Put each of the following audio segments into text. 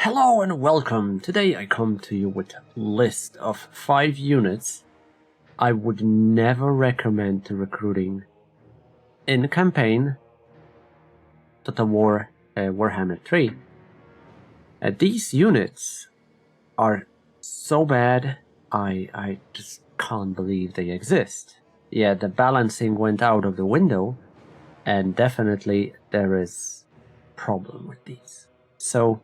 Hello and welcome! Today I come to you with a list of 5 units I would never recommend to recruiting in a campaign Total War Warhammer 3. These units are so bad, I just can't believe they exist. Yeah, the balancing went out of the window, and definitely there is a problem with these. So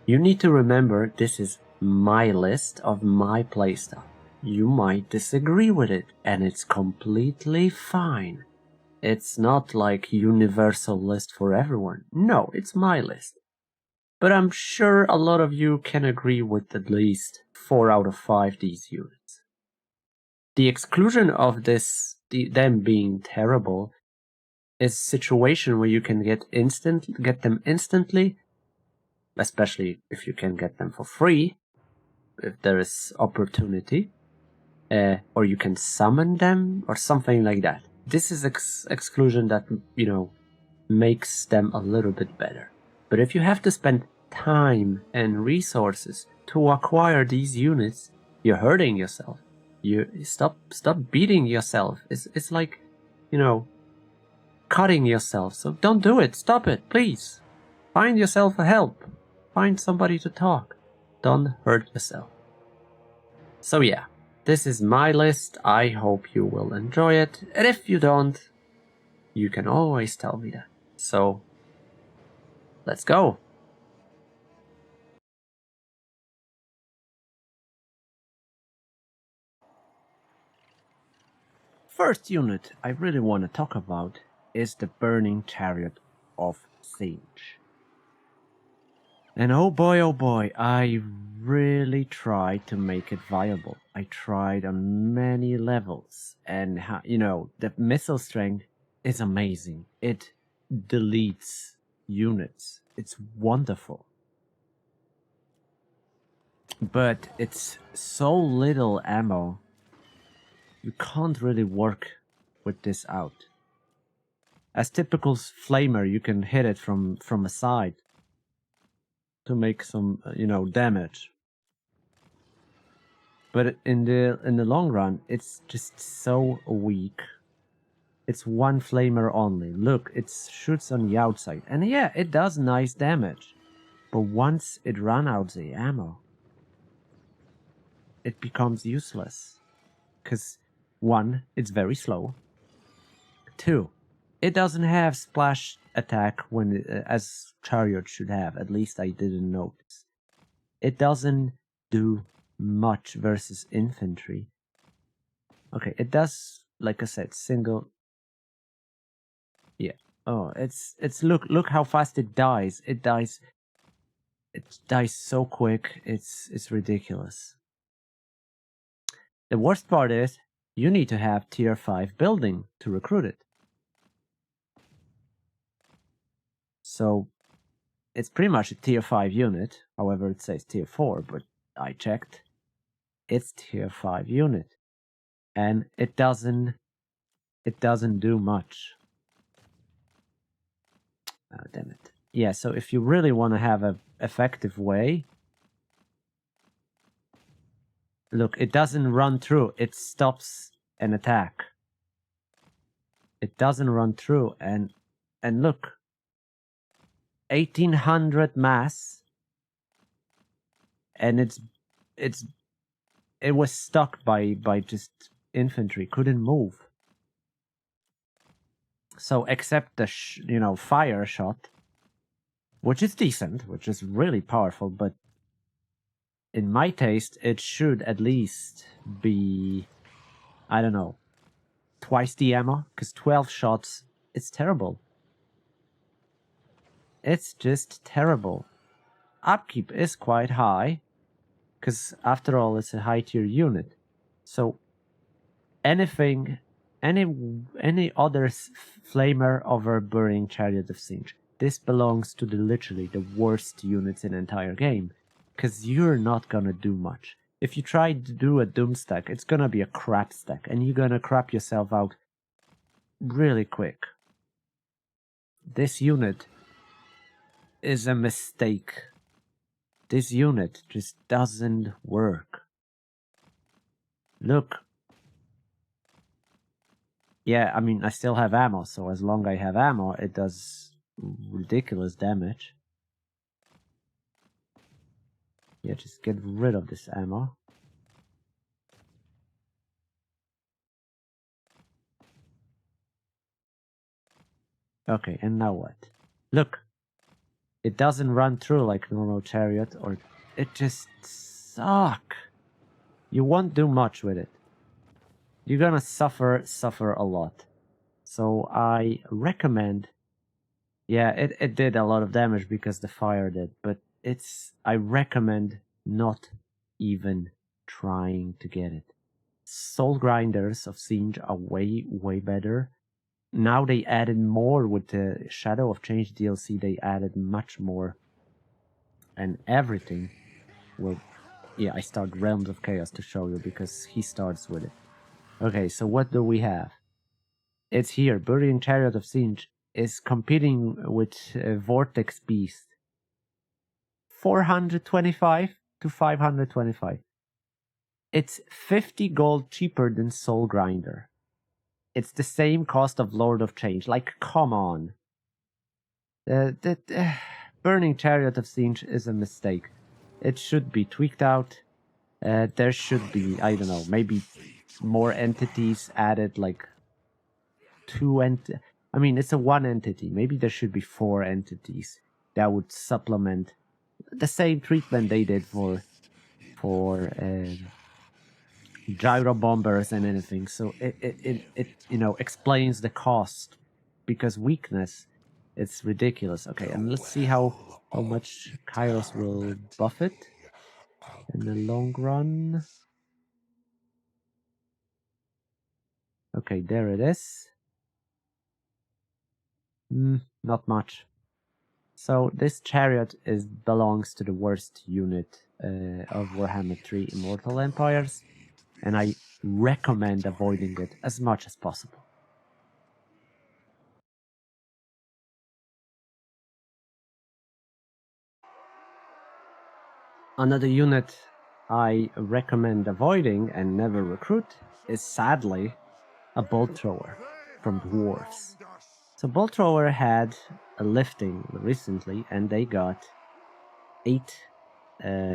you need to remember this is my list of my playstyle. You might disagree with it, and it's completely fine. It's not like universal list for everyone. No, it's my list. But I'm sure a lot of you can agree with at least 4 out of 5 these units. The exclusion of them being terrible is a situation where you can get them instantly, especially if you can get them for free, if there is opportunity, or you can summon them or something like that. This is exclusion that, makes them a little bit better. But if you have to spend time and resources to acquire these units, you're hurting yourself. You stop beating yourself. It's like, cutting yourself. So don't do it. Stop it, please. Find yourself a help. Find somebody to talk. Don't hurt yourself. So yeah, this is my list. I hope you will enjoy it. And if you don't, you can always tell me that. So, let's go. First unit I really want to talk about is the Burning Chariot of Siege. And oh boy, I really tried to make it viable. I tried on many levels, and the missile strength is amazing. It deletes units. It's wonderful. But it's so little ammo, you can't really work with this out. As typical flamer, you can hit it from a side to make some, damage. But in the long run, it's just so weak. It's one flamer only. Look, it shoots on the outside, and yeah, it does nice damage. But once it runs out the ammo, it becomes useless. 'Cause 1, it's very slow. 2, it doesn't have splash attack as Chariot should have. At least I didn't notice. It doesn't do much versus infantry. Okay, it does, like I said, single. Yeah. Oh, it's look how fast it dies. It dies so quick. It's ridiculous. The worst part is you need to have tier 5 building to recruit it. So it's pretty much a tier 5 unit. However, it says tier 4, but I checked. It's tier 5 unit. And it doesn't do much. Oh, damn it. Yeah, so if you really want to have an effective way, look, it doesn't run through. It stops an attack. It doesn't run through, and look, 1800 mass, and it was stuck by just infantry, couldn't move. So except the fire shot, which is decent, which is really powerful, but in my taste, it should at least be, I don't know, twice the ammo, because 12 shots, it's terrible. It's just terrible. Upkeep is quite high, because after all, it's a high tier unit. So any other flamer over Burning Chariot of Siege, this belongs to literally the worst units in the entire game. Because you're not gonna do much. If you try to do a Doom stack, it's gonna be a crap stack, and you're gonna crap yourself out really quick. This unit is a mistake this unit just doesn't work. Look. Yeah, I mean, I still have ammo, so as long as I have ammo, it does ridiculous damage. Yeah, just get rid of this ammo. Okay, and now what? Look, it doesn't run through like normal Chariot, or it just sucks. You won't do much with it. You're gonna suffer a lot. So I recommend... Yeah, it did a lot of damage because the fire did, but I recommend not even trying to get it. Soul Grinders of Siege are way better. Now they added more with the Shadow of Change DLC, they added much more. And everything will... Yeah, I start Realms of Chaos to show you because he starts with it. Okay, so what do we have? It's here, Burying Chariot of Siege is competing with Vortex Beast. 425 to 525. It's 50 gold cheaper than Soul Grinder. It's the same cost of Lord of Change. Like, come on. Burning Chariot of Siege is a mistake. It should be tweaked out. There should be, I don't know, maybe more entities added, like I mean, it's a one entity. Maybe there should be 4 entities that would supplement the same treatment they did for gyro bombers and anything. So it you know, explains the cost, because weakness, it's ridiculous. Okay, and let's see how much Kairos will buff it in the long run. Okay, there it is. Not much. So this Chariot belongs to the worst unit of Warhammer 3 Immortal Empires, and I recommend avoiding it as much as possible. Another unit I recommend avoiding and never recruit is, sadly, a Bol Thrower from Dwarves. So Bol Thrower had a lifting recently, and they got 8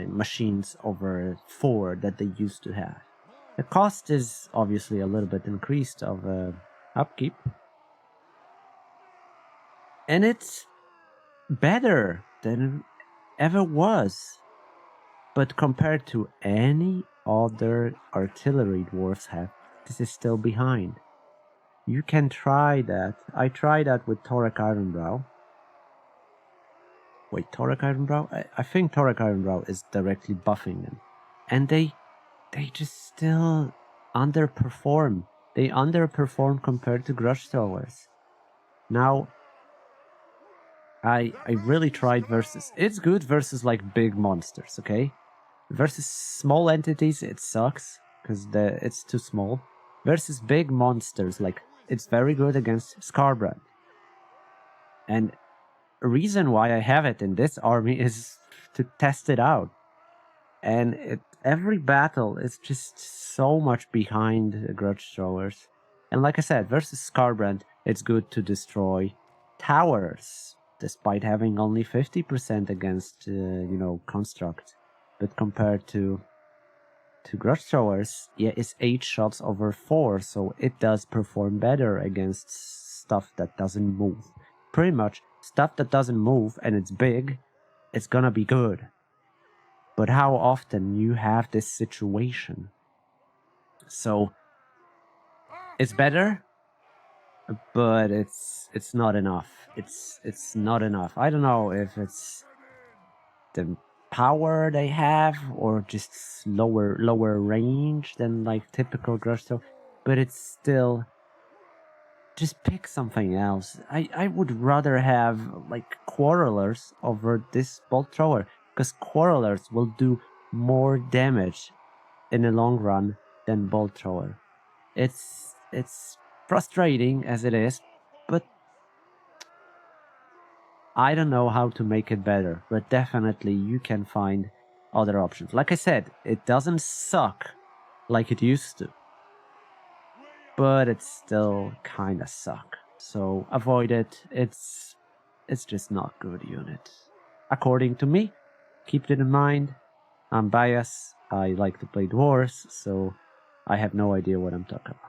machines over 4 that they used to have. The cost is obviously a little bit increased of upkeep, and it's better than ever was. But compared to any other artillery dwarves have, this is still behind. You can try that. I tried that with Torek Ironbrow. Wait, Torek Ironbrow? I think Torek Ironbrow is directly buffing them. And they just still underperform. They underperform compared to Grudge Throwers. Now, I really tried versus... It's good versus like big monsters, okay? Versus small entities, it sucks, because it's too small. Versus big monsters, like, it's very good against Skarbrand. And a reason why I have it in this army is to test it out. And every battle is just so much behind Grudge Throwers. And like I said, versus Skarbrand, it's good to destroy towers, despite having only 50% against, you know, construct. But compared to Grudge Throwers, yeah, it's 8 shots over 4, so it does perform better against stuff that doesn't move. Pretty much, stuff that doesn't move and it's big, it's gonna be good. But how often you have this situation? So, it's better, but it's not enough. It's not enough. I don't know if it's the power they have, or just lower range than like typical Grudge Thrower, but it's still... Just pick something else. I would rather have like Quarrelers over this Bol Thrower, because Quarrelers will do more damage in the long run than Bol Thrower. It's frustrating as it is, but I don't know how to make it better, but definitely you can find other options. Like I said, it doesn't suck like it used to, but it still kind of suck. So avoid it. It's just not good unit. According to me, keep it in mind. I'm biased. I like to play dwarves, so I have no idea what I'm talking about.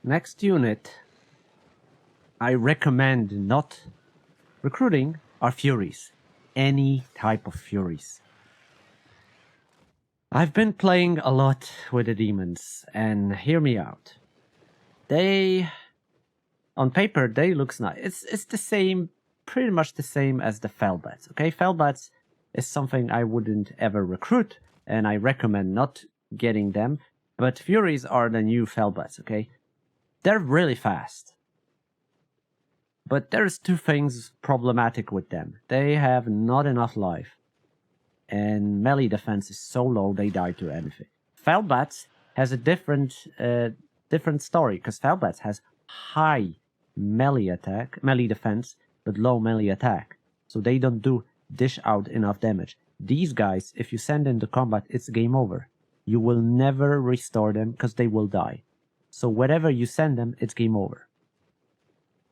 Next unit I recommend not recruiting are Furies. Any type of Furies. I've been playing a lot with the demons, and hear me out. They, on paper, they looks nice. It's the same, pretty much the same as the Fellbats. Okay, Fellbats is something I wouldn't ever recruit, and I recommend not getting them. But Furies are the new Fellbats. Okay, they're really fast. But there's two things problematic with them. They have not enough life. And melee defense is so low they die to anything. Fellbats has a different story, because Fellbats has high melee defense, but low melee attack. So they don't dish out enough damage. These guys, if you send into combat, it's game over. You will never restore them because they will die. So wherever you send them, it's game over.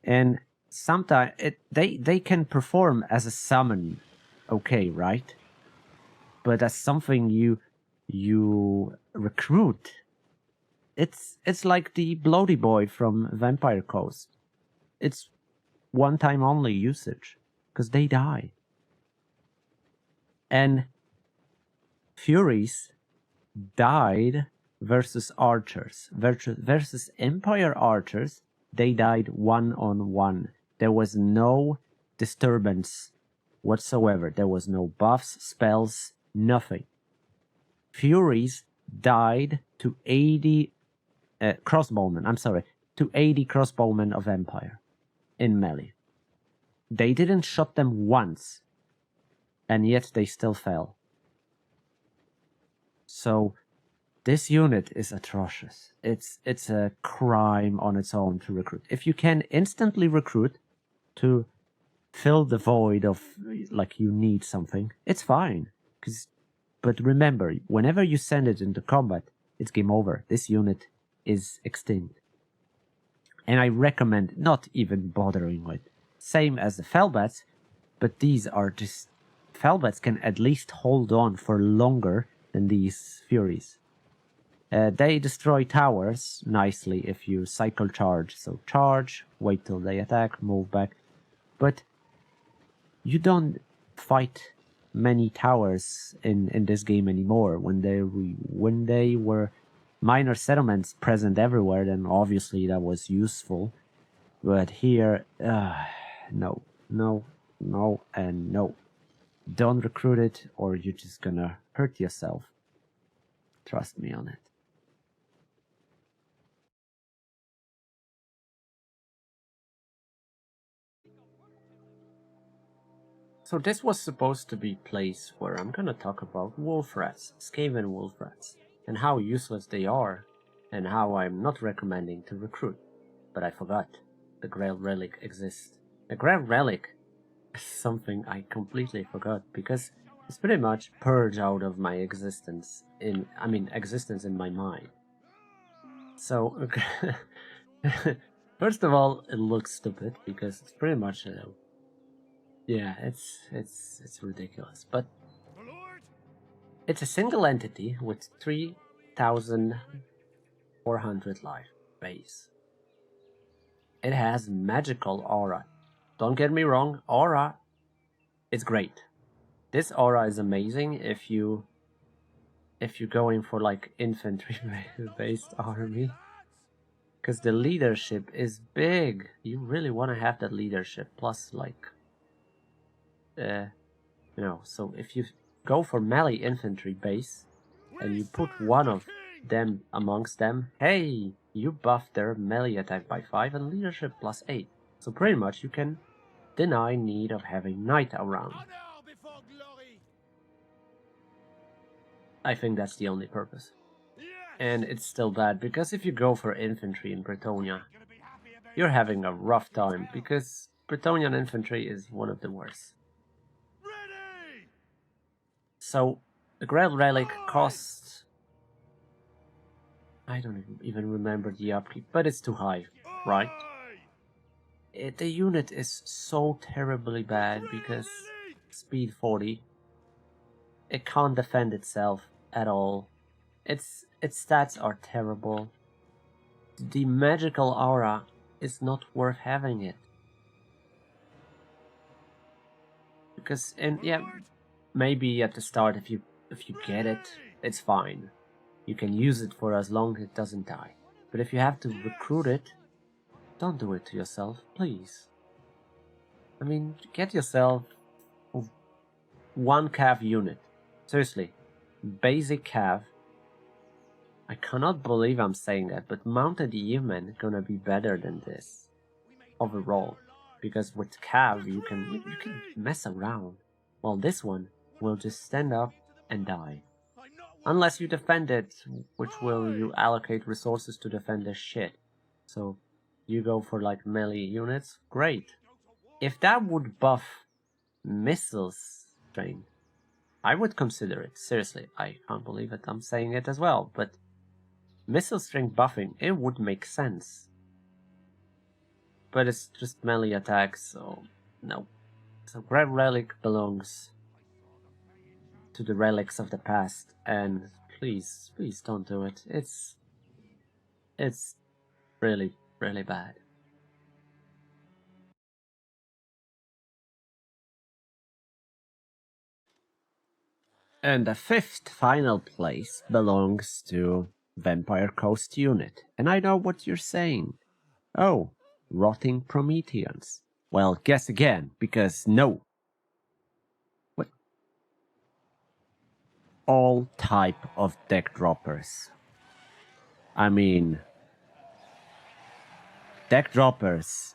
And sometimes they can perform as a summon, okay, right? But as something you recruit, it's like the Bloody Boy from Vampire Coast. It's one time only usage, because they die. And Furies died versus archers. Versus Empire archers, they died 1-on-1. There was no disturbance whatsoever. There was no buffs, spells, nothing. Furies died to 80 crossbowmen. I'm sorry, to 80 crossbowmen of Empire in melee. They didn't shot them once, and yet they still fell. So this unit is atrocious. It's a crime on its own to recruit. If you can instantly recruit to fill the void of, like, you need something, it's fine. But remember, whenever you send it into combat, it's game over. This unit is extinct. And I recommend not even bothering with. Same as the Fellbats, but these are just... Fellbats can at least hold on for longer than these Furies. They destroy towers nicely if you cycle charge. So charge, wait till they attack, move back. But you don't fight many towers in this game anymore. When they were minor settlements present everywhere, then obviously that was useful. But here, no, and no. Don't recruit it, or you're just gonna hurt yourself. Trust me on it. So this was supposed to be a place where I'm gonna talk about wolf rats, Skaven wolf rats, and how useless they are, and how I'm not recommending to recruit. But I forgot. The Grail Relic exists. The Grail Relic is something I completely forgot, because it's pretty much purged out of my existence in my mind. So, first of all, it looks stupid, because it's pretty much yeah, it's ridiculous, but it's a single entity with 3,400 life base. It has magical aura. Don't get me wrong, aura is great. This aura is amazing if you're going for like infantry based army. Because the leadership is big. You really want to have that leadership, plus like so if you go for melee infantry base and you put one of them amongst them, hey, you buff their melee attack by 5 and leadership plus 8. So pretty much you can deny need of having knight around. I think that's the only purpose. And it's still bad, because if you go for infantry in Bretonia, you're having a rough time, because Bretonian infantry is one of the worst. So, the Grail Relic costs... I don't even remember the upkeep, but it's too high, right? The unit is so terribly bad, because speed 40, it can't defend itself at all. Its stats are terrible. The magical aura is not worth having it. Because, and yeah, maybe at the start if you get it, it's fine. You can use it for as long as it doesn't die. But if you have to recruit it, don't do it to yourself, please. I mean, get yourself one cav unit. Seriously, basic cav. I cannot believe I'm saying that, but mounted yeomen gonna be better than this overall, because with cav you can mess around, while this one will just stand up and die, unless you defend it, which will you allocate resources to defend this shit. So you go for like melee units, great. If that would buff missiles strain, I would consider it. Seriously, I can't believe it, I'm saying it as well, but missile string buffing, it would make sense. But it's just melee attacks, so no. So Grail Relic belongs to the relics of the past, and please don't do it. It's really, really bad. And the fifth final place belongs to Vampire Coast unit. And I know what you're saying. Oh, rotting Prometheans. Well, guess again, because no. What? All type of deck droppers. I mean, deck droppers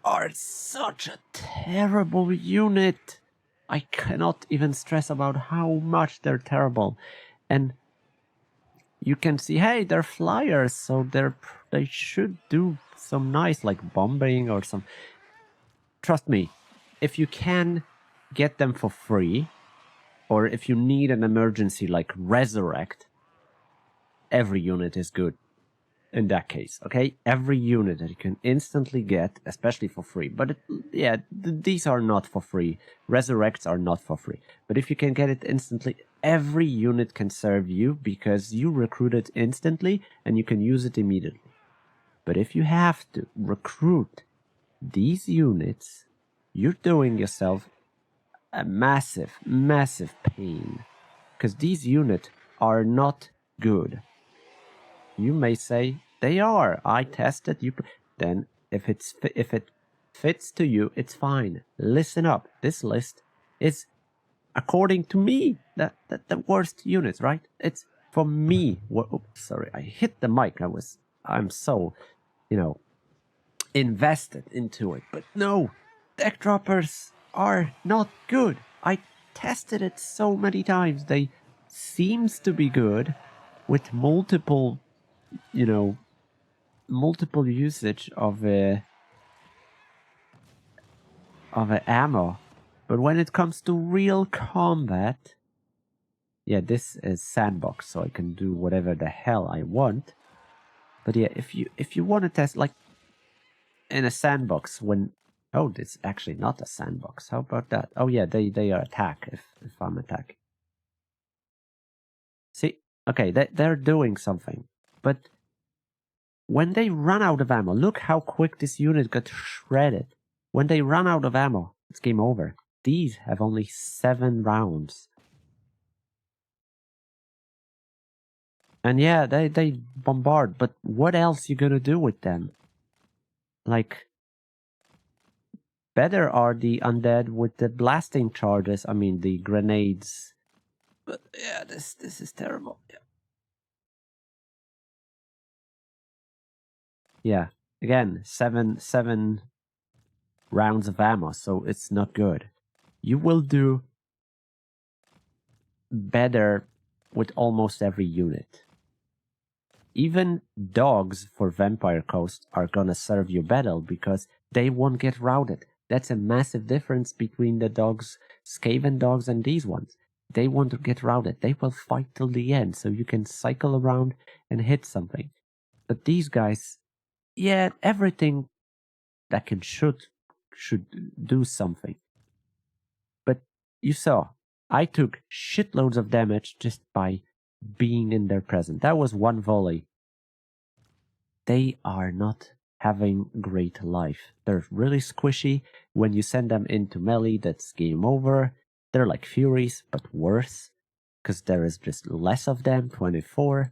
are such a terrible unit. I cannot even stress about how much they're terrible. And you can see, hey, they're flyers, so they should do some nice, like bombing or some... Trust me, if you can get them for free, or if you need an emergency like Resurrect, every unit is good in that case, okay? Every unit that you can instantly get, especially for free. But these are not for free. Resurrects are not for free. But if you can get it instantly, every unit can serve you because you recruit it instantly and you can use it immediately. But if you have to recruit these units, you're doing yourself a massive, massive pain. Because these units are not good. You may say, they are. I tested. Then, if it fits to you, it's fine. Listen up. This list is, according to me, the worst units, right? It's for me. Oops, sorry, I hit the mic. I'm so, invested into it. But no, deck droppers are not good. I tested it so many times. They seems to be good with multiple usage of ammo, but when it comes to real combat, yeah, this is sandbox, so I can do whatever the hell I want. But yeah, if you want to test like in a sandbox, oh, it's actually not a sandbox. How about that? Oh yeah, they are attack if I'm attacking. See, okay, they're doing something, but when they run out of ammo, look how quick this unit got shredded. When they run out of ammo, it's game over. These have only 7 rounds. And yeah, they bombard, but what else you gonna do with them? Like, better are the undead with the blasting charges, I mean the grenades. But yeah, this is terrible. Yeah, again, seven rounds of ammo, so it's not good. You will do better with almost every unit. even dogs for Vampire Coast are gonna serve you better because they won't get routed. That's a massive difference between the dogs, Skaven dogs, and these ones. They won't get routed. They will fight till the end, so you can cycle around and hit something. But these guys, yeah, everything that can should do something. But you saw, I took shitloads of damage just by being in their presence. That was one volley. They are not having great life. They're really squishy. When you send them into melee, that's game over. They're like Furies, but worse, because there is just less of them, 24.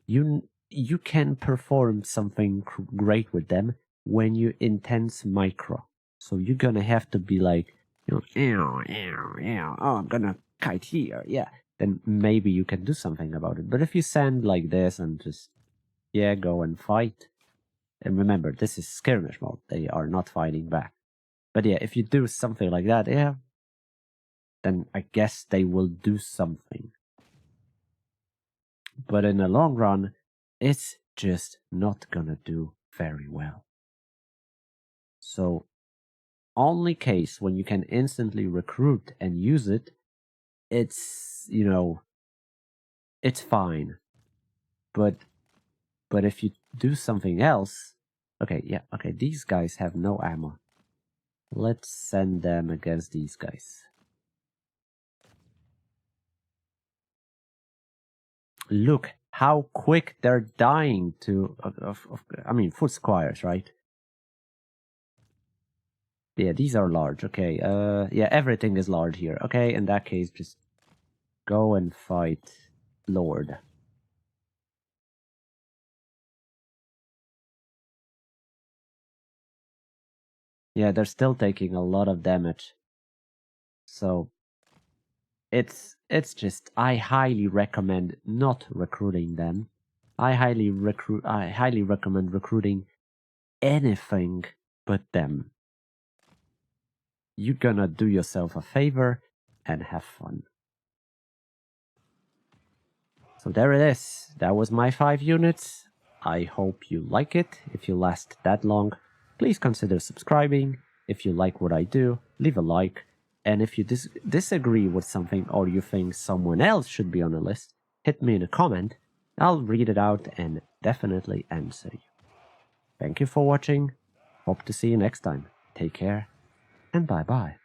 You can perform something great with them when you intense micro. So you're gonna have to be like, you know, oh, I'm gonna kite here, yeah. Then maybe you can do something about it. But if you send like this and just, yeah, go and fight. And remember, this is skirmish mode. They are not fighting back. But yeah, if you do something like that, yeah, then I guess they will do something. But in the long run, it's just not gonna do very well. So, only case when you can instantly recruit and use it, it's, you know, it's fine. But if you do something else, okay, yeah, okay, these guys have no ammo. Let's send them against these guys. Look how quick they're dying to, I mean, foot squires, right? Yeah, these are large, okay. Yeah, everything is large here. Okay, in that case, just go and fight Lord. Yeah, they're still taking a lot of damage. So, it's just, I highly recommend not recruiting them. I highly recommend recruiting anything but them. You're gonna do yourself a favor and have fun. So there it is. That was my 5 units. I hope you like it. If you last that long, please consider subscribing. If you like what I do, leave a like. And if you disagree with something or you think someone else should be on the list, hit me in a comment. I'll read it out and definitely answer you. Thank you for watching. Hope to see you next time. Take care and bye bye.